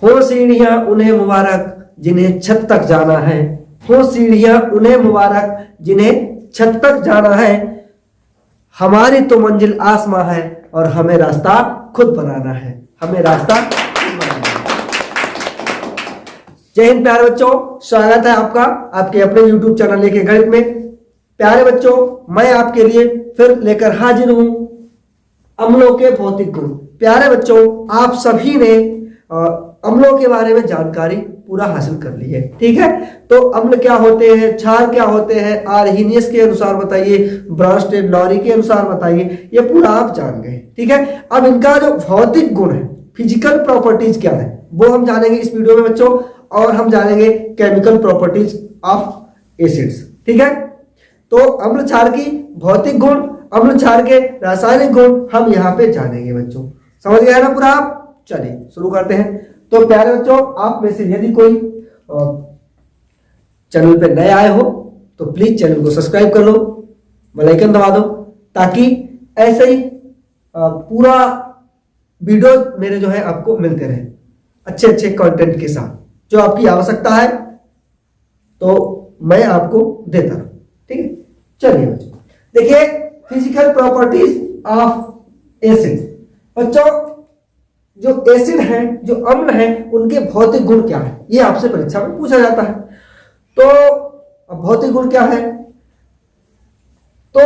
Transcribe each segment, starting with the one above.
हो सीढ़ियां उन्हें मुबारक जिन्हें छत तक जाना है, हो सीढ़ियां उन्हें मुबारक जिन्हें छत तक जाना है, हमारी तो मंजिल आसमां है और हमें रास्ता खुद बनाना है, हमें रास्ता खुद बनाना है। जय हिंद प्यारे बच्चों, स्वागत है आपका आपके अपने YouTube चैनल लेके गणित में। प्यारे बच्चों, मैं आपके लिए फिर लेकर हाजिर हूं अम्लों के भौतिक गुण। प्यारे बच्चों, आप सभी ने अम्लों के बारे में जानकारी पूरा हासिल कर ली है, ठीक है। तो अम्ल क्या होते हैं, क्षार क्या होते हैं, आर्हीनियस के अनुसार बताइए, ब्रांस्टेड लॉरी के अनुसार बताइए, ये पूरा आप जान गए, ठीक है। अब इनका जो भौतिक गुण है, फिजिकल प्रॉपर्टीज क्या है, वो हम जानेंगे इस वीडियो में बच्चों, और हम जानेंगे केमिकल प्रॉपर्टीज ऑफ एसिड्स, ठीक है। तो अम्ल क्षार की भौतिक गुण, अम्ल क्षार के रासायनिक गुण हम यहाँ पे जानेंगे बच्चों। समझ गए ना पूरा आप? चलिए शुरू करते हैं। तो प्यारे बच्चों, आप में से यदि कोई चैनल पे नए आए हो तो प्लीज चैनल को सब्सक्राइब कर लो, बेल आइकन दबा दो, ताकि ऐसे ही पूरा वीडियो मेरे जो है आपको मिलते रहे अच्छे अच्छे कंटेंट के साथ, जो आपकी आवश्यकता है तो मैं आपको देता रहूं, ठीक है। चलिए बच्चों, देखिए फिजिकल प्रॉपर्टीज ऑफ एसिड। बच्चों, जो एसिड है, जो अम्ल है, उनके भौतिक गुण क्या है, ये आपसे परीक्षा में पूछा जाता है। तो अब भौतिक गुण क्या है, तो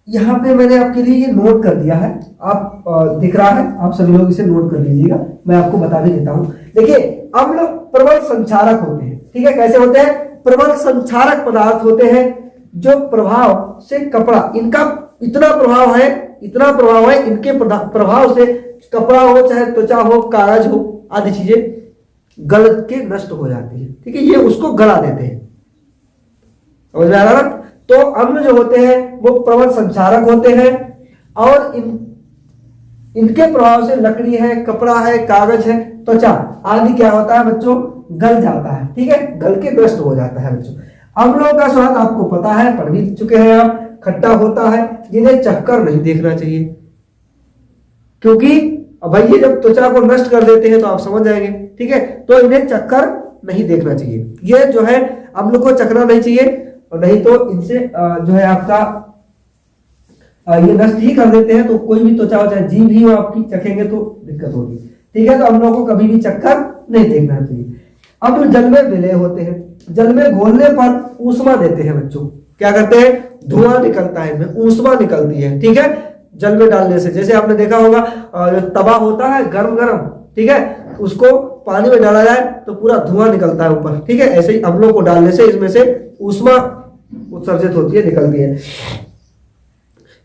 यहां पे मैंने आपके लिए ये नोट कर दिया है, आप दिख रहा है, आप सभी लोग इसे नोट कर लीजिएगा, मैं आपको बता भी देता हूं। देखिए, अम्ल प्रबल संक्षारक होते हैं, ठीक है। कैसे होते हैं? प्रबल संक्षारक पदार्थ होते हैं, जो प्रभाव से कपड़ा, इनका इतना प्रभाव है, इतना प्रभाव है, इनके प्रभाव से कपड़ा हो, चाहे त्वचा हो, कागज हो, आदि चीजें गल के नष्ट हो जाती है, ठीक है। ये उसको गला देते हैं, समझ में आ रहा ना? तो अम्ल जो होते हैं वो प्रबल संक्षारक होते हैं, और इनके प्रभाव से लकड़ी है, कपड़ा है, कागज है, त्वचा आदि क्या होता है बच्चों? गल जाता है, ठीक है, गल के नष्ट हो जाता है बच्चों। अम्लों का स्वाद आपको पता है, पढ़ भी चुके हैं आप, खट्टा होता है, जिन्हें चखकर नहीं देखना चाहिए, क्योंकि भाई ये जब त्वचा को नष्ट कर देते हैं तो आप समझ जाएंगे, ठीक है। तो इन्हें चखकर नहीं देखना चाहिए, ये जो है अम्ल को चखना नहीं चाहिए, और नहीं तो इनसे जो है आपका ये नष्ट ही कर देते हैं, तो कोई भी त्वचा हो, चाहे जीभ ही हो आपकी, चखेंगे तो दिक्कत होगी, ठीक है। तो अम्लों को कभी भी चखकर नहीं देखना चाहिए। अब जल में विलय होते हैं, जल में घोलने पर ऊष्मा देते हैं बच्चों, क्या करते हैं? धुआं निकलता है, इनमें ऊष्मा निकलती है, ठीक है, जल में डालने से। जैसे आपने देखा होगा जो तवा होता है गरम गरम, ठीक है, उसको पानी में डाला जाए तो पूरा धुआं निकलता है ऊपर, ठीक है। ऐसे ही अम्लों को डालने से इसमें से ऊष्मा उत्सर्जित होती है, निकलती है।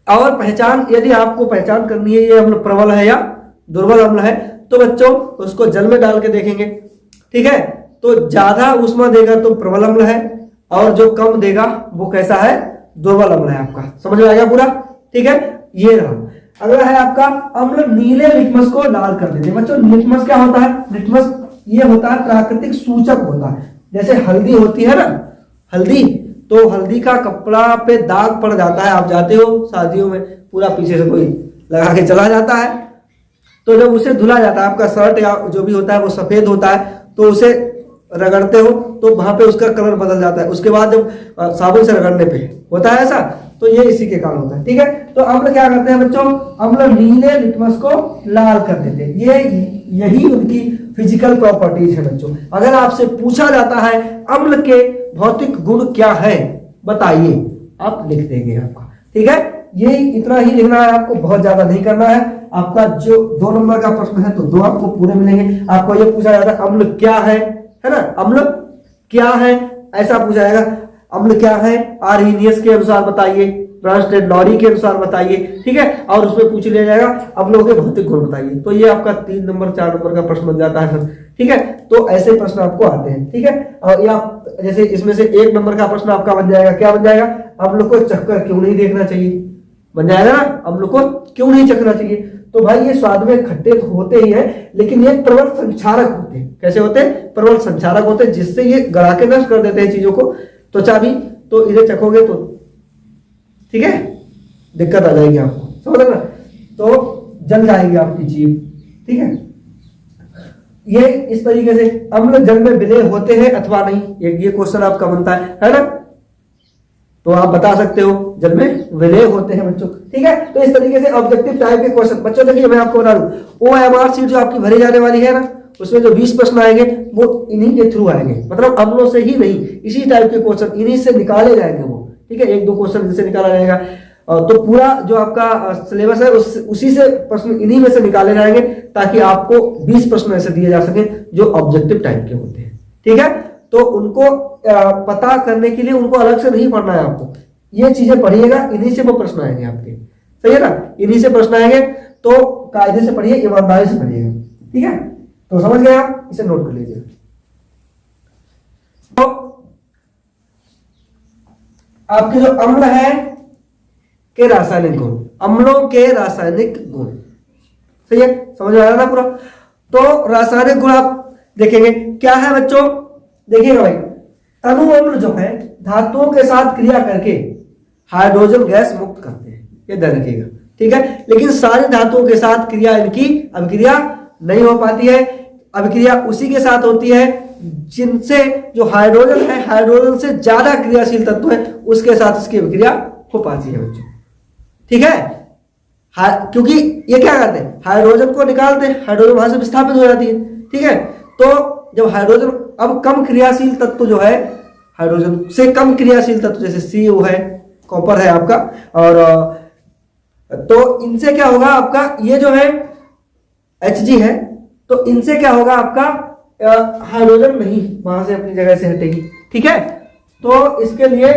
और पहचान, यदि आपको पहचान करनी है ये अम्ल प्रबल है या दुर्बल अम्ल है, तो बच्चों उसको जल में डाल के देखेंगे, ठीक है। तो ज्यादा ऊष्मा देगा तो प्रबल अम्ल है, और जो कम देगा वो कैसा है? दुर्बल अम्ल है आपका। समझ में आ गया पूरा? ठीक है, ये रहा। अगला है आपका अम्ल नीले लिटमस को लाल कर देते हैं। बच्चों, लिटमस क्या होता है? लिटमस ये होता है प्राकृतिक सूचक होता है। जैसे हल्दी होती है ना, हल्दी, तो हल्दी का कपड़ा पे दाग पड़ जाता है, आप जाते हो शादियों में, पूरा पीछे से कोई लगा के चला जाता है, तो जब उसे धुला जाता है, आपका शर्ट या जो भी होता है वो सफेद होता है, तो उसे रगड़ते हो तो वहां पे उसका कलर बदल जाता है। उसके बाद जब साबुन से रगड़ने पे होता है ऐसा, तो ये इसी के कारण होता है, ठीक है। तो अम्ल क्या करते हैं बच्चों? अम्ल नीले लिटमस को लाल कर देते हैं। यही उनकी फिजिकल प्रॉपर्टीज है बच्चों। अगर आपसे पूछा जाता है अम्ल के भौतिक गुण क्या है, बताइए, आप लिख देंगे आपका, ठीक है। ये इतना ही लिखना है आपको, बहुत ज्यादा नहीं करना है। आपका जो 2 नंबर का प्रश्न है तो 2 आपको पूरे मिलेंगे। आपको ये पूछा जाता है अम्ल क्या है ना, अम्ल क्या है, ऐसा पूछा जाएगा। अम्ल क्या है? आर्हीनियस के अनुसार बताइए, ब्रांस्टेड लॉरी के अनुसार बताइए, ठीक है। और उसमें पूछ लिया जाएगा अम्लों के भौतिक गुण बताइए, तो ये आपका 3 नंबर 4 नंबर का प्रश्न बन जाता है, ठीक है। तो ऐसे प्रश्न आपको आते हैं, ठीक है। और या जैसे इसमें से 1 नंबर का प्रश्न आपका बन जाएगा, क्या बन जाएगा? अम्ल को चखकर क्यों नहीं देखना चाहिए, बन जाएगा ना, अम्ल को क्यों नहीं चखना चाहिए। तो भाई ये स्वाद में खट्टे तो होते ही हैं, लेकिन ये प्रबल संक्षारक होते हैं। कैसे होते हैं? प्रबल संक्षारक होते हैं, जिससे ये गला के नष्ट कर देते हैं चीजों को। त्वचा भी, तो इसे चखोगे तो ठीक है दिक्कत आ जाएगी आपको, समझ ना, तो जल जाएगी आपकी जीभ, ठीक है। ये इस तरीके से अम्ल जल में विलय होते हैं अथवा नहीं, ये क्वेश्चन आपका बनता है ना। तो आप बता सकते हो जल में विलय होते हैं बच्चों, ठीक है। तो इस तरीके से ऑब्जेक्टिव टाइप के क्वेश्चन बच्चों, देखिए मैं आपको बता दूं, OMR शीट जो आपकी भरी जाने वाली है ना, उसमें जो 20 प्रश्न आएंगे वो इन्हीं के थ्रू आएंगे, मतलब अम्लों से ही नहीं, इसी टाइप के क्वेश्चन इन्हीं से निकाले जाएंगे वो, ठीक है। 1-2 क्वेश्चन इनसे निकाला जाएगा, तो पूरा जो आपका सिलेबस है उसी से प्रश्न इन्हीं में से निकाले जाएंगे, ताकि आपको 20 प्रश्न ऐसे दिए जा सके जो ऑब्जेक्टिव टाइप के होते हैं, ठीक है। तो उनको पता करने के लिए उनको अलग से नहीं पढ़ना है आपको, ये चीजें पढ़िएगा, इन्हीं से वो प्रश्न आएंगे आपके, सही है ना, इन्हीं से प्रश्न आएंगे। तो कायदे से पढ़िए, ईमानदारी से पढ़िएगा, ठीक है। तो समझ गए आप, इसे नोट कर लीजिए। तो आपके जो अम्ल है के रासायनिक गुण, अम्लों के रासायनिक गुण, सही है, समझ में आया ना पूरा। तो रासायनिक गुण आप देखेंगे क्या है बच्चों, देखिएगा भाई, तनु अम्ल जो है धातुओं के साथ क्रिया करके हाइड्रोजन गैस मुक्त करते हैं, ये ध्यान रखिएगा, ठीक है। लेकिन सारी धातुओं के साथ क्रिया इनकी अभिक्रिया नहीं हो पाती है, अभिक्रिया उसी के साथ होती है जिनसे जो हाइड्रोजन है, हाइड्रोजन से ज्यादा क्रियाशील तत्व है, उसके साथ इसकी अभिक्रिया हो पाती है बच्चों, ठीक है। क्योंकि ये क्या करते हैं, हाइड्रोजन को निकालते हैं, हाइड्रोजन वहां से विस्थापित हो जाती है, ठीक है। तो जब हाइड्रोजन, अब कम क्रियाशील तत्व जो है, हाइड्रोजन से कम क्रियाशील तत्व जैसे CO है, कॉपर है आपका, और तो इनसे क्या होगा आपका, ये जो है Hg है, तो इनसे क्या होगा आपका, हाइड्रोजन नहीं वहां से अपनी जगह से हटेगी, ठीक है। तो इसके लिए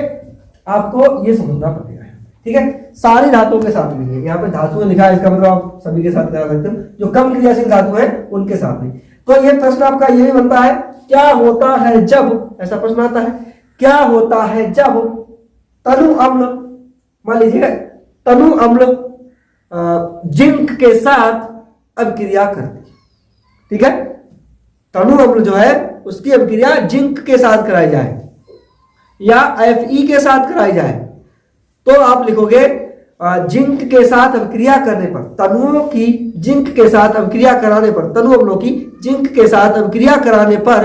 आपको ये समझना पड़ेगा, ठीक है। सारी धातुओं के साथ में, यहाँ पे धातुएं लिखा है, इसका मतलब आप सभी के साथ करा सकते हो, जो कम क्रियाशील धातु है उनके साथ में। तो ये प्रश्न आपका ये भी बनता है, क्या होता है जब, ऐसा प्रश्न आता है, क्या होता है जब तनु अम्ल, मान लीजिए तनु अम्ल जिंक के साथ अभिक्रिया करती है, ठीक है। तनु अम्ल जो है उसकी अभिक्रिया जिंक के साथ कराई जाए या Fe के साथ कराई जाए, तो आप लिखोगे जिंक के साथ अभिक्रिया करने पर, तनुओं की जिंक के साथ अभिक्रिया कराने पर, तनु अम्लों की जिंक के साथ अभिक्रिया कराने पर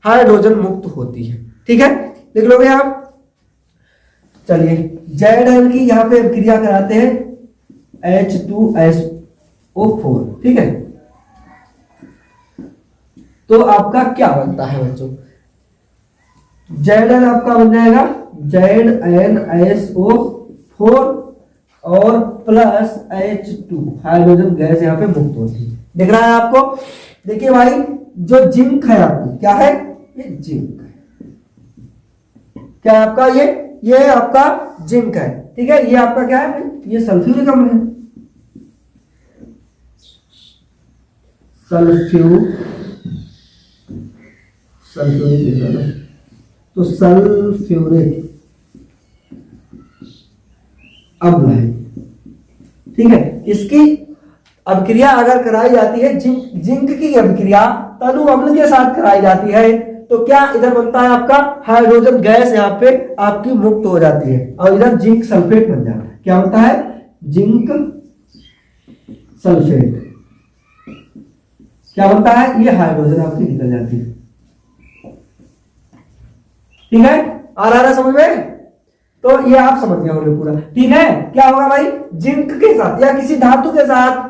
हाइड्रोजन मुक्त होती है, ठीक है। लिख लोगे आप। चलिए Zn की यहां पे अभिक्रिया कराते हैं H2SO4, ठीक है। तो आपका क्या बनता है बच्चों, Zn आपका बन जाएगा ZnSO4 और प्लस H2, हाइड्रोजन गैस यहाँ पे मुक्त होती है, दिख रहा है आपको। देखिए भाई, जो जिंक है आपकी, क्या है ये, जिंक है, क्या है आपका, ये आपका जिंक है, ठीक है। ये आपका क्या है, ये सल्फ्यूरिक अम्ल है, सल्फ्यूरिक, तो सल्फ्यूरिक अम्ल है, ठीक है। इसकी अभिक्रिया अगर कराई जाती है, जिंक की अभिक्रिया तनु अम्ल के साथ कराई जाती है, तो क्या इधर बनता है आपका, हाइड्रोजन गैस यहाँ पे आपकी मुक्त हो जाती है, और इधर जिंक सल्फेट बन जाता है। क्या होता है, जिंक सल्फेट, क्या बनता है, ये हाइड्रोजन आपकी निकल जाती है, ठीक है। आ रहा है समझ में, तो ये आप समझ गए होंगे पूरा, ठीक है। क्या होगा भाई, जिंक के साथ या किसी धातु के साथ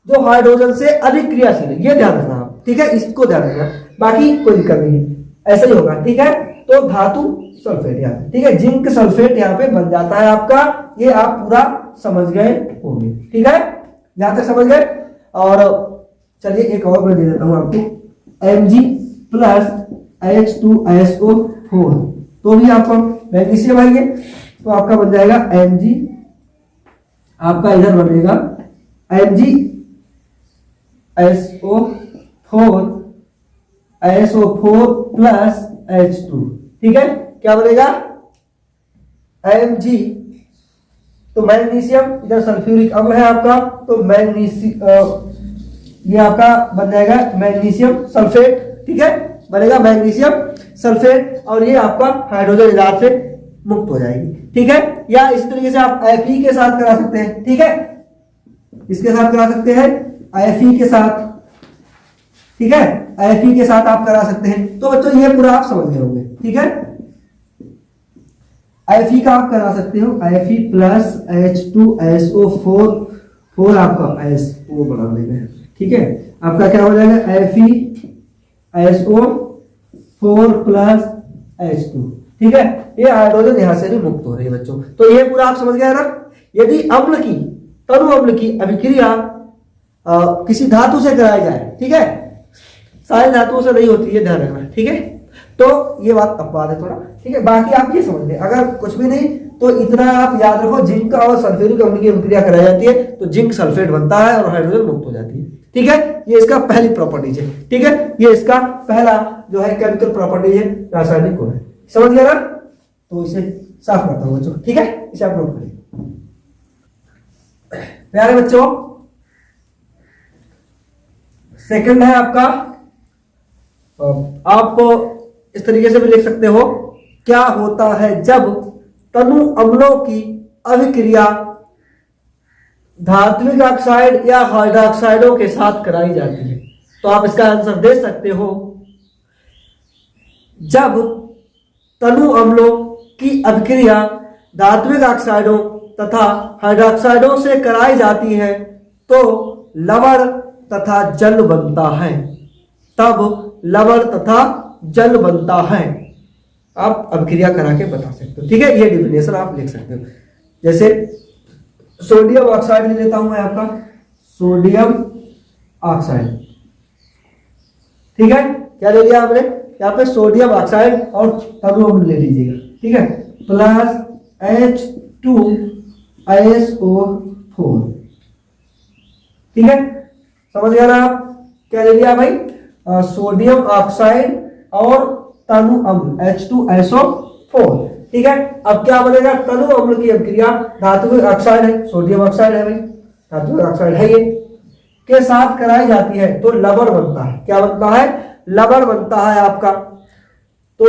जो हाइड्रोजन से अधिक क्रियाशील है, ये ध्यान रखना आप, ठीक है, इसको ध्यान रखना, बाकी कोई दिक्कत नहीं है, ऐसा ही होगा, ठीक है। तो धातु सल्फेट यहाँ पे, ठीक है, जिंक सल्फेट यहाँ पे बन जाता है आपका, ये आप पूरा समझ गए होंगे, ठीक है, यहां तक समझ गए। और चलिए एक और मैं दे देता हूं आपको, Mg प्लस H2SO4, तो भी आपको मैग्नीशियम आएंगे, तो आपका बन जाएगा Mg, आपका इधर बनेगा MgSO4 प्लस H2, ठीक है। क्या बनेगा, Mg, तो मैग्नीशियम, इधर सल्फ्यूरिक अम्ल है आपका, तो मैग्नीशियम, ये आपका बन जाएगा मैग्नीशियम सल्फेट, ठीक है, बनेगा मैग्नीशियम सल्फेट, और ये आपका हाइड्रोजन इलाज से मुक्त हो जाएगी, ठीक है। या इसी तरीके से आप Fe के साथ करा सकते हैं, ठीक है, इसके साथ करा सकते हैं Fe के साथ, ठीक है, Fe के साथ आप करा सकते हैं। तो बच्चों ये पूरा आप समझ गए होंगे, ठीक है। Fe का आप करा सकते हो, Fe प्लस H2SO4, 4 आपका SO बना लेंगे, ठीक है। आपका क्या हो जाएगा, FeSO4 प्लस H2, ठीक है। ये हाइड्रोजन यहां से भी मुक्त हो रही है बच्चों। तो ये पूरा आप समझ गए ना। यदि अम्ल की, तनु अम्ल की अभिक्रिया किसी धातु से कराई जाए, ठीक है, सारी धातुओं से नहीं होती है, ध्यान रखना, ठीक है। तो ये बात अपवाद है थोड़ा, ठीक है। बाकी आप ये समझ लें, अगर कुछ भी नहीं तो इतना आप याद रखो, जिंक और सल्फ्यूरिक अम्ल की अभिक्रिया कराई जाती है तो जिंक सल्फेट बनता है और हाइड्रोजन मुक्त हो जाती है, ठीक है। ये इसका पहली प्रॉपर्टीज है, ठीक है। ये इसका पहला जो है केमिकल प्रॉपर्टीज है, रासायनिक गुण है, समझ गया ना। तो इसे साफ करता हूं बच्चों, ठीक है, इसे आप नोट करिए प्यारे बच्चों। सेकंड है आपका, आप इस तरीके से भी लिख सकते हो, क्या होता है जब तनु अम्लों की अभिक्रिया धात्विक ऑक्साइड या हाइड्रोक्साइडों के साथ कराई जाती है। तो आप इसका आंसर दे सकते हो, जब तनु अम्लों की अभिक्रिया धात्विक ऑक्साइडों तथा हाइड्रोक्साइडों से कराई जाती है तो लवण तथा जल बनता है, तब लवण तथा जल बनता है। आप अभिक्रिया करा के बता सकते हो, ठीक है। ये डिफिनेशन आप लिख सकते हो। जैसे सोडियम ऑक्साइड ले लेता हूं मैं, आपका सोडियम ऑक्साइड, ठीक है। क्या ले लिया आपने यहाँ पे, सोडियम ऑक्साइड और तनु अम्ल ले लीजिएगा, ठीक है, प्लस H2SO4, ठीक है। समझ गया ना आप, क्या ले लिया भाई, सोडियम ऑक्साइड और तनु अम्ल H2SO4, ठीक है। अब क्या बनेगा, तनु अम्ल की अभिक्रिया धात्विक ऑक्साइड है, सोडियम ऑक्साइड है भाई, धात्विक ऑक्साइड है ये, के साथ कराई जाती है तो लवण बनता है। क्या बनता है, लवण बनता है आपका। तो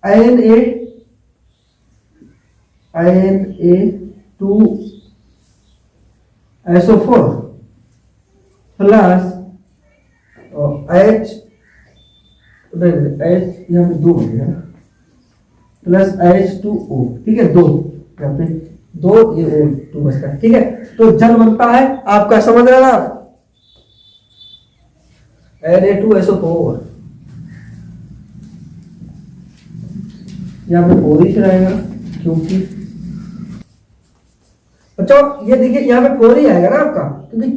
Na2SO4 प्लस H यहाँ पे 2 बनेगा ना, प्लस H2O, ठीक है, 2 यहाँ पे 2, ये O2 बचता है, ठीक है। तो जल बनता है आपका, समझ रहे ना, Na2SO4, यहाँ पे 4 ही रहेगा, क्योंकि बच्चों ये देखिए यहाँ पे 4 ही आएगा ना आपका, क्योंकि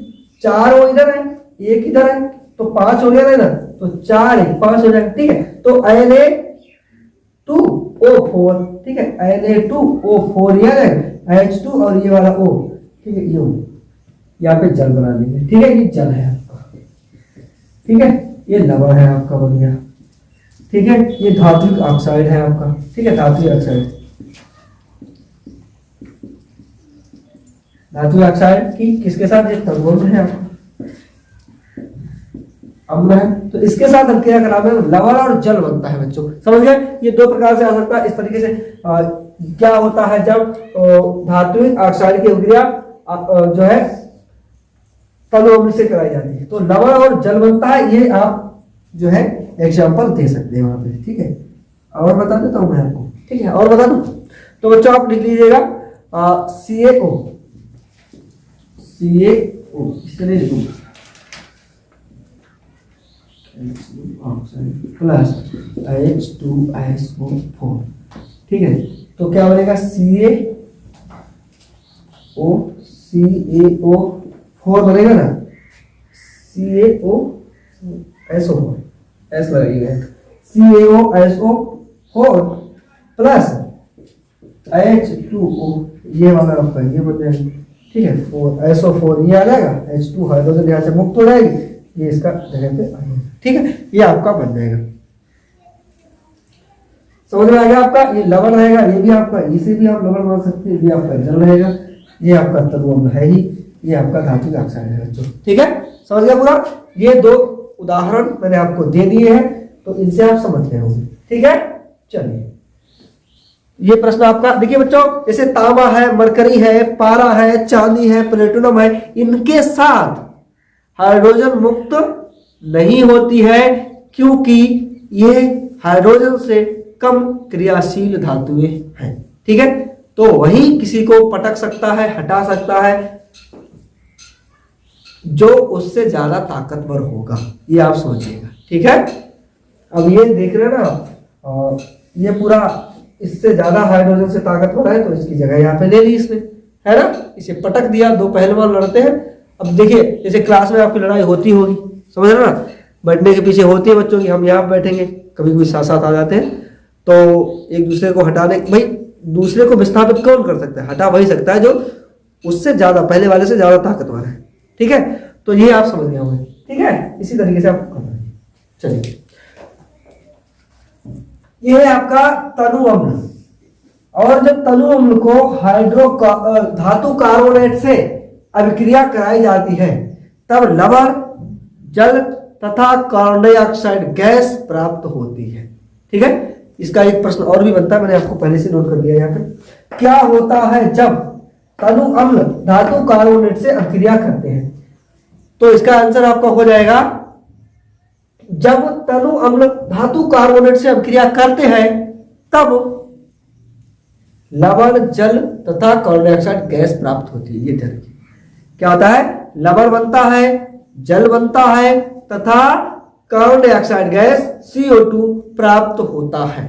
4 वो इधर है, 1 इधर है, तो 5 हो गया ना इधर, तो 4 1 5 हो जाएगा, ठीक है। तो Na2O4, ठीक है, Na2O4 ये आ जाएगा, H2 और ये वाला O, ठीक है, ये यहाँ पे जल बना देंगे, ठीक है। ये जल है आपका, ठीक है, ये लवण है आपका बन गया, ठीक है। ये धात्विक ऑक्साइड है आपका, ठीक है, धात्विक ऑक्साइड, धात्विक ऑक्साइड की किसके साथ, ये तनु अम्ल है आपका, अम्ल है, तो इसके साथ अभिक्रिया कराने में लवण और जल बनता है बच्चों, समझ गए। ये 2 प्रकार से आ सकता है इस तरीके से। क्या होता है जब धात्विक ऑक्साइड की अभिक्रिया जो है तनु अम्ल से कराई जाती है तो लवण और जल बनता है। ये आप जो है एग्जाम्पल दे सकते हैं वहां पे, ठीक है। और बता देता हूं मैं आपको, ठीक है, और बता दूं तो बच्चों आप लिख लीजिएगा CaO, इससे नहीं लिखूंगा, प्लस H2SO4, ठीक है। तो क्या बनेगा, CaO4 बनेगा ना, CaOSO4, S लगेगा, CaOSO4 प्लस H2O, ये वाला आपका ये बन जाएगा, ठीक है, 4SO4 ये आ जाएगा, H2 हाइड्रोजन यहाँ से मुक्त हो जाएगी, ये इसका जगह पे आ जाएगा, ठीक है। ये आपका बन जाएगा, समझ में आ गया आपका। ये लवण रहेगा, ये भी आपका, इसे भी आप लवण मान सकते हैं, ये आपका जल रहेगा, ये आपका तनु अम्ल है ही, ये आपका धात्विक ऑक्साइड है बच्चों, ठीक है, समझ गया पूरा। ये 2 उदाहरण मैंने आपको दे दिए हैं, तो इनसे आप समझ गए होंगे, ठीक है। चलिए ये प्रश्न आपका देखिए बच्चों, जैसे तांबा है, मरकरी है, पारा है, चांदी है, प्लेटिनम है, इनके साथ हाइड्रोजन मुक्त नहीं होती है क्योंकि ये हाइड्रोजन से कम क्रियाशील धातुएं हैं। ठीक है, तो वही किसी को पटक सकता है, हटा सकता है जो उससे ज्यादा ताकतवर होगा, ये आप समझिएगा। ठीक है, अब ये देख रहे हैं ना, ये पूरा इससे ज्यादा हाइड्रोजन से ताकतवर है तो इसकी जगह यहाँ पे ले ली इसने, है ना, इसे पटक दिया। दो पहलवान लड़ते हैं। अब देखिए जैसे क्लास में आपकी लड़ाई होती होगी, समझ रहे ना, बैठने के पीछे होती है बच्चों की, हम यहाँ बैठेंगे, कभी कोई साथ साथ आ जाते हैं तो एक दूसरे को हटाने, भाई दूसरे को विस्थापित कौन कर सकता है, हटा वही सकता है जो उससे ज्यादा, पहले वाले से ज्यादा ताकतवर है। ठीक है, तो ये आप समझ गए होंगे। ठीक है, इसी तरीके से आप करना है। चलिए, ये है आपका तनु अम्ल, और जब तनु अम्ल को धातु कार्बोनेट से अभिक्रिया कराई जाती है तब लवण, जल तथा कार्बन डाइऑक्साइड गैस प्राप्त होती है। ठीक है, इसका एक प्रश्न और भी बनता है, मैंने आपको पहले से नोट कर दिया यहाँ पे। क्या होता है जब तनु अम्ल धातु कार्बोनेट से अभिक्रिया करते हैं? तो इसका आंसर आपका हो जाएगा, जब तनु अम्ल धातु कार्बोनेट से अभिक्रिया करते हैं तब लवण, जल तथा कार्बन डाइऑक्साइड गैस प्राप्त होती है। ये ध्यान रखिए, क्या होता है, लवण बनता है, जल बनता है तथा कार्बन डाइऑक्साइड गैस CO2 प्राप्त होता है।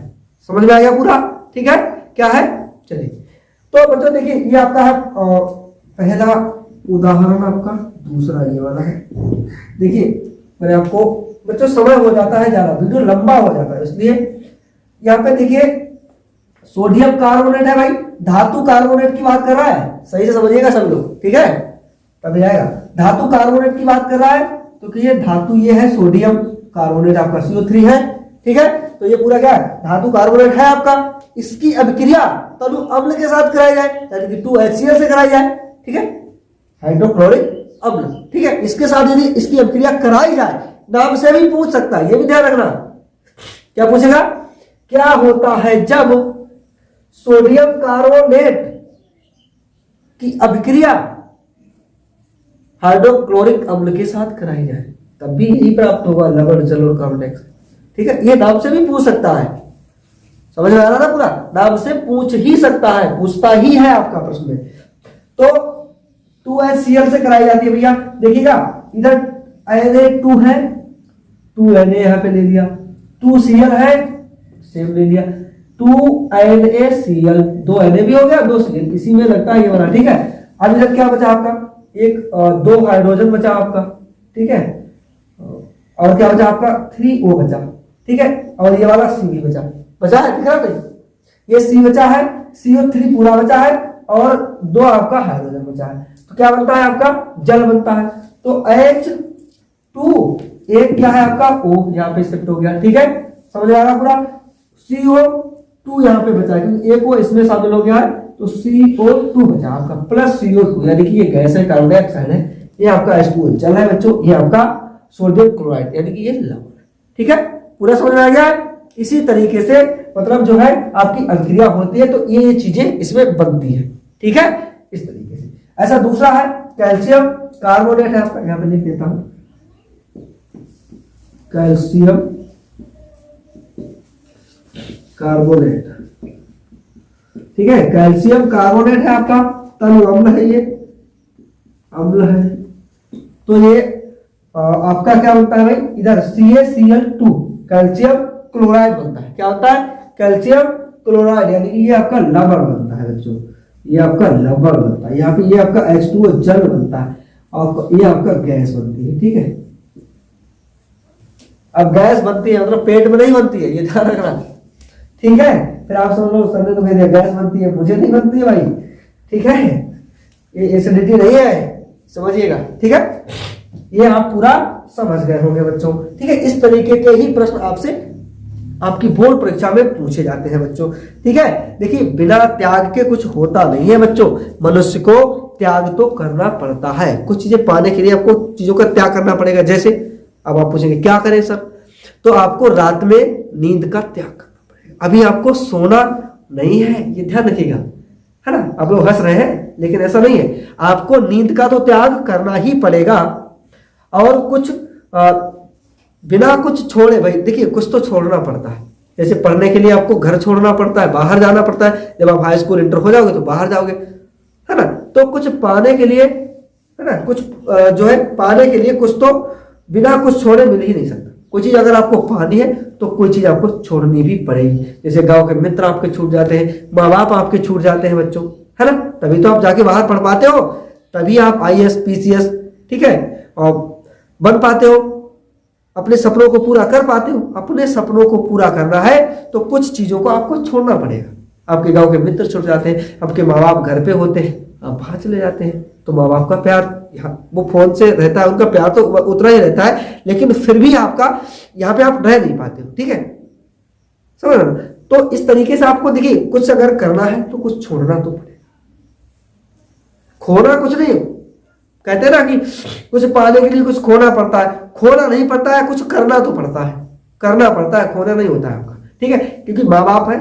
समझ में आ गया पूरा? ठीक है, क्या है, चलिए तो बच्चों देखिए, ये आपका है पहला उदाहरण, आपका दूसरा ये वाला है। देखिए मैंने आपको, बच्चों समय हो जाता है ज्यादा, वीडियो लंबा हो जाता है, इसलिए यहाँ पे देखिए सोडियम कार्बोनेट है भाई, धातु कार्बोनेट की बात कर रहा है, सही से समझिएगा सब लोग। ठीक है, तभी आएगा, धातु कार्बोनेट की बात कर रहा है तो कि ये धातु, ये है सोडियम कार्बोनेट आपका CO3 है। ठीक है, तो ये पूरा क्या है, धातु कार्बोनेट है आपका, इसकी अभिक्रिया तनु अम्ल के साथ कराई जाए, यानी कि 2HCl से कराई जाए। ठीक है, हाइड्रोक्लोरिक अम्ल। ठीक है, इसके साथ यदि इसकी अभिक्रिया कराई जाए, नाम से भी पूछ सकता है, ये भी ध्यान रखना। क्या पूछेगा, क्या होता है जब सोडियम कार्बोनेट की अभिक्रिया हाइड्रोक्लोरिक अम्ल के साथ कराई जाए, तब भी यही प्राप्त होगा, लवण, जल और कार्बन डाइऑक्साइड। ठीक है, ये नाम से भी पूछ सकता है, समझ में आ रहा था पूरा, नाम से पूछ ही सकता है, पूछता ही है आपका प्रश्न में। तो 2HCl से कराई जाती है भैया, देखिएगा इधर Na2 है, 2Na यहाँ पे ले लिया, 2Cl है, सेम ले लिया, 2NaCl, 2Na भी हो गया, 2Cl, इसी में लगता है ये वाला। ठीक है, अब इधर क्या बचा आपका, एक 2 हाइड्रोजन बचा आपका। ठीक है, और क्या बचा आपका, 3O बचा। ठीक है, और ये वाला C भी बचा है, दिख रहा है, ये C बचा है, CO3 पूरा बचा है, और 2 आपका हाइड्रोजन बचा है। तो क्या बनता है आपका, जल बनता है। तो H2, एक क्या है आपका O, यहाँ पे शिफ्ट हो गया। ठीक है, समझ आ रहा पूरा, CO2 यहाँ पे बचा है क्योंकि एक O इसमें शामिल हो गया है, तो CO2 बचा आपका, प्लस CO2, यानी कि ये गैस है, कार्बन डाइऑक्साइड है, ये आपका H2O जल है बच्चों, ये आपका सोडियम क्लोराइड यानी कि ये लवण। ठीक है, पूरा समझ में आ गया। इसी तरीके से मतलब जो है आपकी अभिक्रिया होती है तो ये चीजें इसमें बनती है। ठीक है, इस तरीके से। ऐसा दूसरा है कैल्शियम कार्बोनेट है आपका, यहां पे लिख देता हूं, कैल्शियम कार्बोनेट। ठीक है, कैल्शियम कार्बोनेट है आपका, तनु अम्ल है, ये अम्ल है। तो ये आपका क्या बनता है भाई, इधर CaCl2 कैल्शियम क्लोराइड बनता है। क्या होता है, कैल्शियम क्लोराइड, यानी कि ये आपका लवण बनता है बच्चों, ये आपका लवण बनता है। यहाँ पे ये आपका H2O जल बनता है, और ये आपका गैस बनती है। ठीक है, अब गैस बनती है मतलब पेट में नहीं बनती है, ये ध्यान रखना। ठीक है, फिर आप समझ लो, सर ने तो कह दिया गैस बनती है, मुझे नहीं बनती है भाई। ठीक है, ये एसिडिटी नहीं है, समझिएगा। ठीक है, ये आप पूरा समझ गए होंगे बच्चों। ठीक है, इस तरीके के ही प्रश्न आपसे आपकी बोर्ड परीक्षा में पूछे जाते हैं बच्चों। ठीक है, देखिए बिना त्याग के कुछ होता नहीं है बच्चों, मनुष्य को त्याग तो करना पड़ता है, कुछ चीजें पाने के लिए आपको चीजों का त्याग करना पड़ेगा। जैसे अब आप पूछेंगे क्या करें सर, तो आपको रात में नींद का त्याग करना पड़ेगा। अभी आपको सोना नहीं है, ये ध्यान रखिएगा, है ना। आप लोग हंस रहे हैं लेकिन ऐसा नहीं है, आपको नींद का तो त्याग करना ही पड़ेगा। और कुछ बिना कुछ छोड़े, भाई देखिए कुछ तो छोड़ना पड़ता है। जैसे पढ़ने के लिए आपको घर छोड़ना पड़ता है, बाहर जाना पड़ता है। जब आप हाई स्कूल इंटर हो जाओगे तो बाहर जाओगे, है ना। तो कुछ पाने के लिए, है ना, कुछ जो है पाने के लिए कुछ तो बिना कुछ छोड़े मिल ही नहीं सकता। कोई चीज अगर आपको पानी है तो कोई चीज आपको छोड़नी भी पड़ेगी। जैसे गांव के मित्र आपके छूट जाते हैं, माँ बाप आपके छूट जाते हैं बच्चों, है ना। तभी तो आप जाके बाहर पढ़ पाते हो, तभी आप IAS PCS, ठीक है, और बन पाते हो, अपने सपनों को पूरा कर पाते हो। अपने सपनों को पूरा करना है तो कुछ चीजों को आपको छोड़ना पड़ेगा। आपके गांव के मित्र छूट जाते हैं, आपके माँ बाप घर पे होते हैं, आप बाहर चले जाते हैं, तो माँ बाप का प्यार यहाँ वो फोन से रहता है, उनका प्यार तो उतना ही रहता है, लेकिन फिर भी आपका यहाँ पे आप रह नहीं पाते हो, ठीक है, समझ रहे हो। तो इस तरीके से आपको देखिए कुछ अगर करना है तो कुछ छोड़ना तो पड़ेगा। खोना कुछ नहीं, कहते हैं ना कि कुछ पाने के लिए कुछ खोना पड़ता है, खोना नहीं पड़ता है, कुछ करना तो पड़ता है, करना पड़ता है, खोना नहीं होता है आपका, ठीक है। क्योंकि माँ बाप है,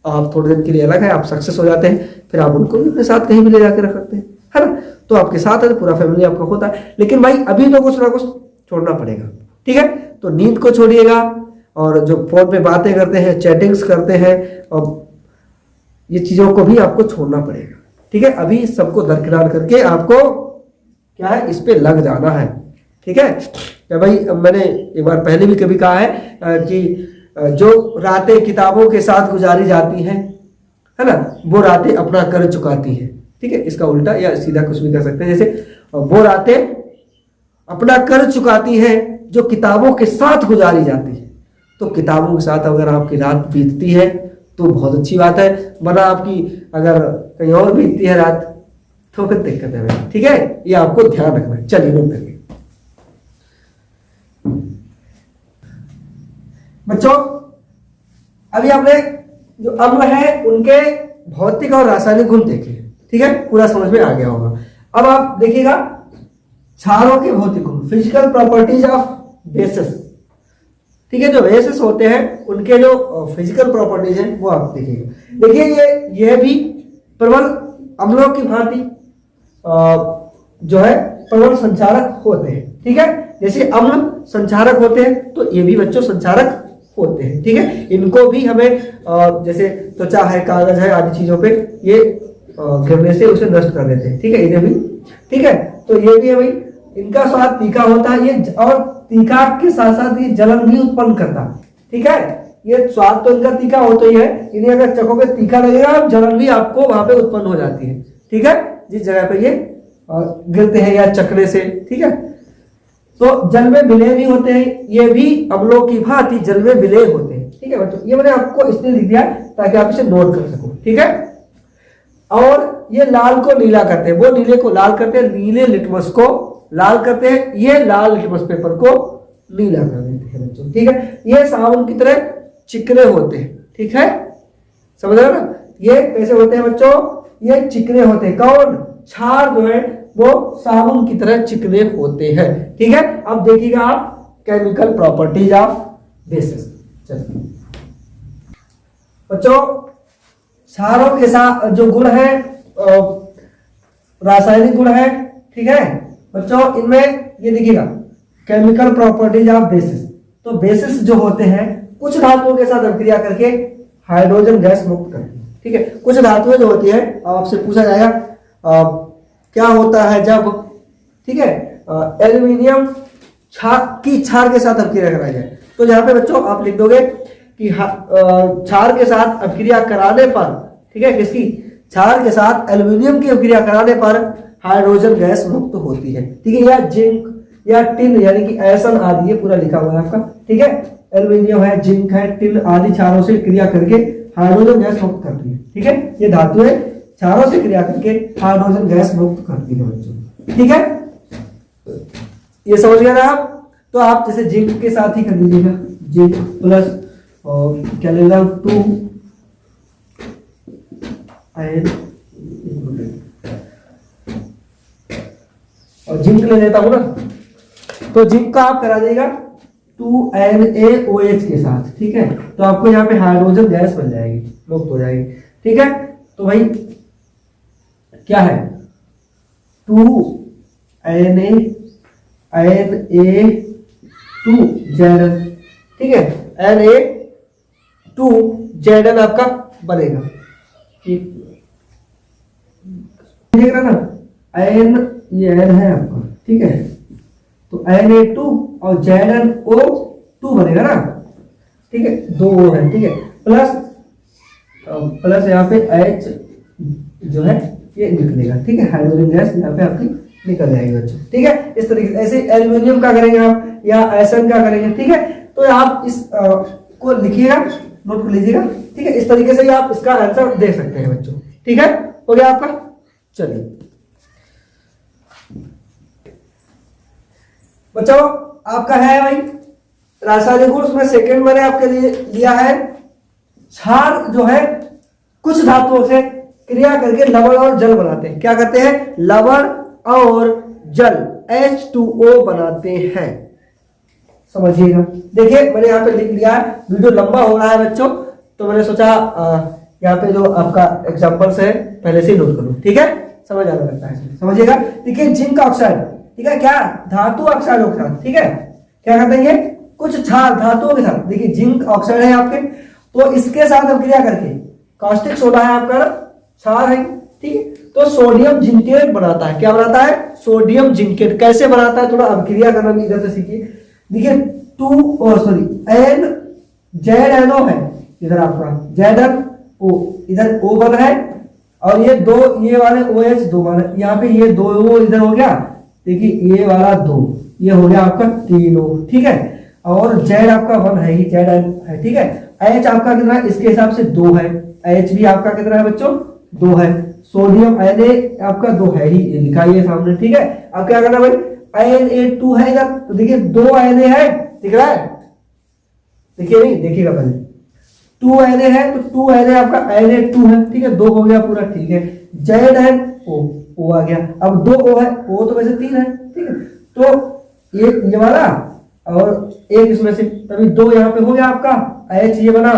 आप थोड़े दिन के लिए अलग है, आप सक्सेस हो जाते हैं, फिर आप उनको भी अपने साथ कहीं भी ले जाके रख सकते हैं, है ना। तो आपके साथ है, पूरा फैमिली आपका होता है, लेकिन भाई अभी तो कुछ ना कुछ छोड़ना पड़ेगा, ठीक है। तो नींद को छोड़िएगा, और जो फोन पे बातें करते हैं, चैटिंग्स करते हैं, और ये चीजों को भी आपको छोड़ना पड़ेगा, ठीक है। अभी सबको दरकिनार करके आपको क्या है, इस पे लग जाना है, ठीक है। तो भाई मैंने एक बार पहले भी कभी कहा है कि जो रातें किताबों के साथ गुजारी जाती हैं, है ना, वो रातें अपना कर्ज चुकाती हैं, ठीक है। इसका उल्टा या सीधा कुछ भी कर सकते हैं, जैसे वो रातें अपना कर्ज चुकाती हैं जो किताबों के साथ गुजारी जाती है। तो किताबों के साथ अगर आपकी रात बीतती है तो बहुत अच्छी बात है, वरना आपकी अगर कहीं और बीतती है रात तो फिर दिक्कत है भाई, ठीक है। ये आपको ध्यान रखना है। चलिए नोट करिए बच्चों, अभी आपने जो अम्ल है उनके भौतिक और रासायनिक गुण देखे, ठीक है, पूरा समझ में आ गया होगा। अब आप देखिएगा क्षारों के भौतिक गुण, फिजिकल प्रॉपर्टीज ऑफ बेसिस, ठीक है। जो बेसिस होते हैं उनके जो फिजिकल प्रॉपर्टीज हैं वो आप देखिएगा। देखिए ये भी प्रबल अम्लों की भांति जो है प्रबल संचारक होते हैं, ठीक है। जैसे अम्ल संचारक होते हैं तो ये भी बच्चों संचारक होते हैं, ठीक है। इनको भी हमें जैसे त्वचा है, कागज है आदि चीजों पे ये गिरने से उसे नष्ट कर देते हैं, ठीक है, इन्हें भी, ठीक है। तो ये भी है भाई, इनका स्वाद तीखा होता है, ये और तीखा के साथ साथ ये जलन भी उत्पन्न करता है, ठीक है। ये स्वाद तो इनका तीखा होता ही है, इन्हें अगर चखोगे तीखा लगेगा, जलन भी आपको वहां पे उत्पन्न हो जाती है, ठीक है, जिस जगह पे ये गिरते हैं या चखने से, ठीक है। तो जल में विलय भी होते हैं, ये भी अम्लों की भांति जल में विलय होते हैं, ठीक है बच्चों। ये मैंने आपको इसलिए लिख दिया ताकि आप इसे नोट कर सको, ठीक है। और ये लाल को नीला करते हैं, वो नीले को लाल करते हैं, नीले लिटमस को लाल करते हैं, ये लाल लिटमस पेपर को नीला कर देते हैं बच्चों, ठीक है। ये साबुन की तरह चिकने होते हैं, ठीक है, समझ रहे हो ना। ये कैसे होते हैं बच्चों, ये चिकने होते हैं। कौन, क्षार जो है वो साबुन की तरह चिकने होते हैं, ठीक है। अब देखिएगा आप केमिकल प्रॉपर्टीज ऑफ बेसिस। चलिए बच्चों, क्षारों के साथ जो गुण है रासायनिक गुण है, ठीक है बच्चों। इनमें ये देखिएगा केमिकल प्रॉपर्टीज ऑफ बेसिस। तो बेसिस जो होते हैं कुछ धातुओं के साथ अभिक्रिया करके हाइड्रोजन गैस मुक्त करती है, ठीक है। कुछ धातुएं जो होती है, आपसे पूछा जाएगा क्या होता है जब, ठीक है, एल्यूमिनियम क्षार के साथ अभिक्रिया कराई जाए। तो यहाँ पे बच्चों आप लिख दोगे कि क्षार के साथ अभिक्रिया कराने पर, ठीक है, किसकी, क्षार के साथ एल्यूमिनियम की अभिक्रिया कराने पर हाइड्रोजन गैस मुक्त होती है, ठीक है। या जिंक या टिन यानी कि एसन आदि, ये पूरा लिखा हुआ है आपका, ठीक है। एल्यूमिनियम है, जिंक है, टिन आदि क्षारों से क्रिया करके हाइड्रोजन गैस मुक्त करती है, ठीक है। ये धातुएं क्षारों से क्रिया करके हाइड्रोजन गैस मुक्त करती है बच्चों, ठीक है। ये समझ गए ना आप। तो आप जैसे जिंक के साथ ही कर दीजिएगा, जिंक प्लस और क्या ले रहा 2 और जिंक ले लेता हूं ना, तो जिंक का आप करा देगा 2NaOH के साथ, ठीक है। तो आपको यहाँ पे हाइड्रोजन गैस बन जाएगी, मुक्त हो जाएगी, ठीक है। तो भाई क्या है 2NaNaOH 2Zn, ठीक है, Na2Zn आपका बनेगा, ठीक देख रहा ना, एन ये एन है आपका, ठीक है, तो Na2 और ZnO2 बनेगा ना, ठीक है, दो O है, ठीक है, प्लस यहाँ पे H जो है ये निकलेगा, ठीक है, हाइड्रोजन गैस यहाँ पे आपकी निकल जाएगी बच्चों, ठीक है। इस तरीके से ऐसे एल्यूमिनियम का करेंगे आप या एसएन का करेंगे, ठीक है, तो आप इस को लिखिएगा, नोट कर लीजिएगा, ठीक है, इस तरीके से ही आप इसका आंसर दे सकते हैं बच्चों, ठीक है, हो गया आपका। चलिए बच्चों आपका है भाई रासायनिक गुण, उसमें सेकंड मैंने आपके लिए लिया है, क्षार जो है कुछ धातुओं से क्रिया करके लवण और जल बनाते हैं, क्या करते हैं, लवण और जल H2O बनाते हैं, समझिएगा। देखिए मैंने यहाँ पे लिख लिया है, वीडियो लंबा हो रहा है बच्चों, तो मैंने सोचा यहाँ पे जो आपका एग्जांपल्स है पहले से ही नोट करूं, ठीक है, समझ आने लगता है, समझिएगा। देखिए जिंक ऑक्साइड, ठीक है, क्या धातु ऑक्साइड के साथ, ठीक है, क्या करते हैं ये कुछ क्षार धातुओं के साथ, देखिए जिंक ऑक्साइड है आपके, तो इसके साथ अब क्रिया करके कास्टिक सोडा है आपका, क्षार है, ठीक है, तो सोडियम जिंकेट बनाता है, क्या बनाता है, सोडियम जिंकेट। कैसे बनाता है, थोड़ा अभिक्रिया करना भी इधर से सीखिए। देखिए ZNO है इधर आपका, ZNO इधर O1 है, और ये दो ये वाले OH दो वाले, यहाँ पे ये दो O इधर हो गया, देखिए ये वाला दो, ये हो गया आपका 3 O, ठीक है, और Z आपका 1 है ही, ZN है, ठीक है, H आपका कितना है, इसके हिसाब से 2 है, H भी आपका कितना है बच्चों, 2 है, सोडियम Na आपका 2 है ही, ये लिखा है सामने, ठीक है। अब क्या करना भाई, Na2 है इधर, तो देखिए 2 Na है, दिख रहा है, देखिए नहीं, देखिएगा पहले 2 Na है, तो 2 Na आपका Na2 है, ठीक है, 2 हो गया पूरा, ठीक है, ZnO आ गया, अब 2 O है, O तो वैसे 3 है, ठीक है, तो एक ये वाला और एक इसमें से, तभी 2 यहाँ पे हो गया आपका, H ये बना,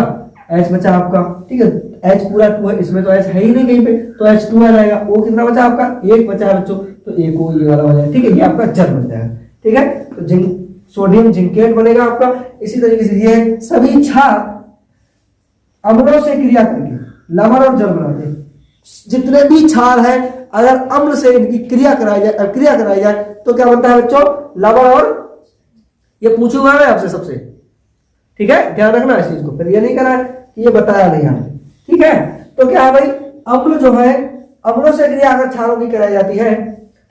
H बचा आपका, ठीक है, H पूरा 2 है, इसमें तो H है ही नहीं कहीं पे, तो H2 आ जाएगा, O कितना बचा आपका, 1 बचा है बच्चों, तो एक O ये वाला हो जाएगा, ठीक है, ये आपका जल बन जाएगा, ठीक है, तो सोडियम जिंकेट बनेगा आपका। इसी तरीके से ये सभी क्षार अम्लों से क्रिया करके लवण और जल बनाते हैं, जितने भी क्षार है अगर अम्ल से इनकी क्रिया कराई जाए तो क्या बनता है बच्चों, लवण और, ये पूछूंगा मैं आपसे सबसे, ठीक है, ध्यान रखना इस चीज को, फिर ये नहीं करा है कि ये बताया नहीं आपने, ठीक है। तो क्या है भाई, अम्ल जो है अम्लों से क्रिया अगर क्षारों की कराई जाती है,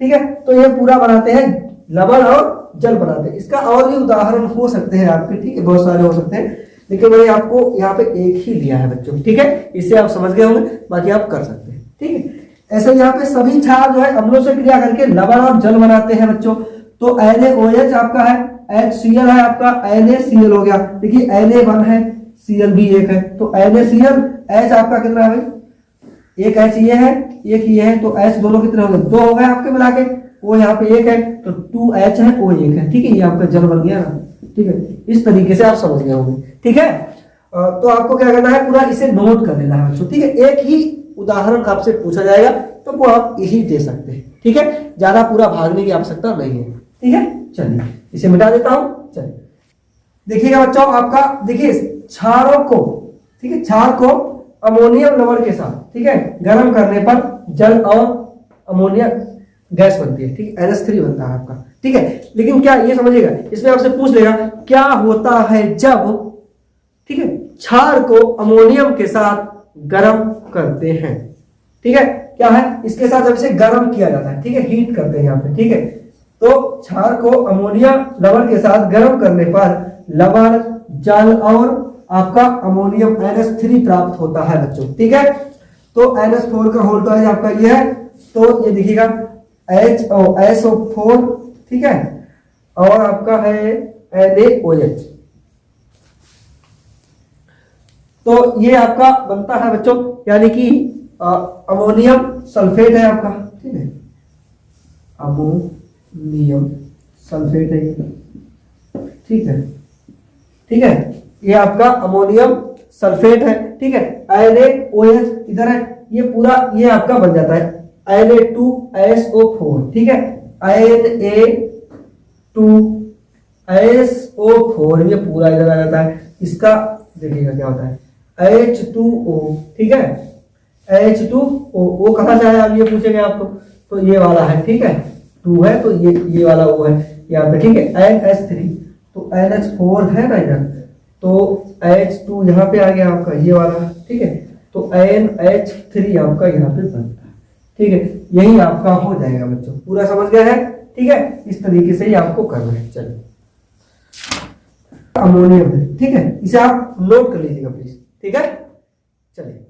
ठीक है, तो ये पूरा बनाते हैं लवण और जल बनाते हैं। इसका और भी उदाहरण हो सकते हैं आपके, ठीक है, बहुत सारे हो सकते हैं, लेकिन मैंने आपको यहाँ पे एक ही लिया है बच्चों, ठीक है, इससे आप समझ गए होंगे, बाकी आप कर सकते हैं, ठीक है। ऐसे यहाँ पे सभी क्षार जो है अम्लों से क्रिया करके लवण और जल बनाते हैं बच्चों, तो NaOH आपका है, HCl है आपका, NaCl हो गया, देखिए Na1 है, Cl भी 1 है, तो NaCl, H आपका कितना है भाई, एक H ये है, एक ये है, तो H दोनों कितने हो गए, 2 हो गए आपके मिला के, O यहाँ पे 1 है, तो 2H है, O 1 है, ठीक है, ये आपका जल बन गया ना, ठीक है, इस तरीके से आप समझ गए होंगे, ठीक है। तो आपको क्या करना है, पूरा इसे नोट कर लेना है बच्चों, ठीक है, एक ही उदाहरण आपसे पूछा जाएगा तो वो आप यही दे सकते हैं, ठीक है, ज्यादा पूरा भागने की आवश्यकता नहीं है, ठीक है। चलिए इसे मिटा देता हूं, चलिए देखिएगा बच्चों, आपका देखिए क्षारों को, ठीक है, क्षार को अमोनियम लवण के साथ, ठीक है, गर्म करने पर जल और अमोनिया गैस बनती है, ठीक है, NH3 बनता है आपका, ठीक है। लेकिन क्या ये समझिएगा, इसमें आपसे पूछ लेगा क्या होता है जब, ठीक है, क्षार को अमोनियम के साथ गर्म करते हैं, ठीक है, क्या है, इसके साथ जब इसे गर्म किया जाता है, ठीक है, हीट करते हैं यहाँ पे, ठीक है, तो क्षार को अमोनिया लवण के साथ गर्म करने पर लवण, जल और आपका अमोनियम NH3 प्राप्त होता है बच्चों, ठीक है। तो NH4 का होल टॉइज आपका ये है, तो ये देखिएगा SO4, ठीक है, और आपका है NaOH, तो ये आपका बनता है बच्चों, यानी कि अमोनियम सल्फेट है आपका, ठीक है, अमोनियम सल्फेट है, ठीक है, ठीक है, ये आपका अमोनियम सल्फेट है, ठीक है, NaOH इधर है, ये पूरा ये आपका बन जाता है Na2SO4, ठीक है, Na2 SO4 ये पूरा इधर आ जाता है। इसका देखिएगा क्या होता है H2O, ठीक है, H2O कहाँ से आया, अब ये पूछेंगे आपको, तो ये वाला है, ठीक है, 2 है तो ये वाला वो है यहाँ पे, ठीक है, NH3, तो NH4 है ना इधर, तो H2 यहाँ पे आ गया आपका ये वाला, ठीक है, तो NH3 आपका यहाँ पे बनता है, ठीक है, यही आपका हो जाएगा बच्चों, पूरा समझ गया है, ठीक है, इस तरीके से ही आपको करना है। चलिए अमोनियम है, ठीक है, इसे आप नोट कर लीजिएगा प्लीज, ठीक है, चलिए।